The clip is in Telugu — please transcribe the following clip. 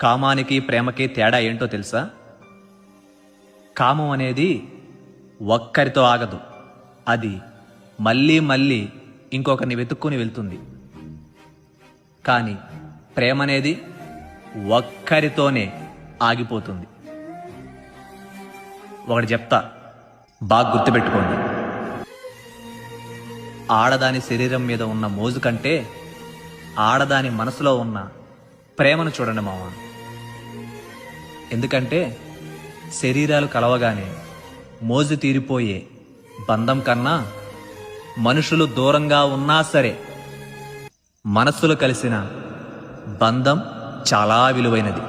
కామానికి ప్రేమకి తేడా ఏంటో తెలుసా? కామం అనేది ఒక్కరితో ఆగదు. అది మళ్ళీ మళ్ళీ ఇంకొకరిని వెతుక్కుని వెళ్తుంది. కానీ ప్రేమ అనేది ఒక్కరితోనే ఆగిపోతుంది. ఒకటి చెప్తా, బాగా గుర్తుపెట్టుకోండి. ఆడదాని శరీరం మీద ఉన్న మోజు కంటే ఆడదాని మనసులో ఉన్న ప్రేమను చూడండి మామ. ఎందుకంటే శరీరాలు కలవగానే మోజు తీరిపోయే బంధం కన్నా మనుషులు దూరంగా ఉన్నా సరే మనస్సులు కలిసిన బంధం చాలా విలువైనది.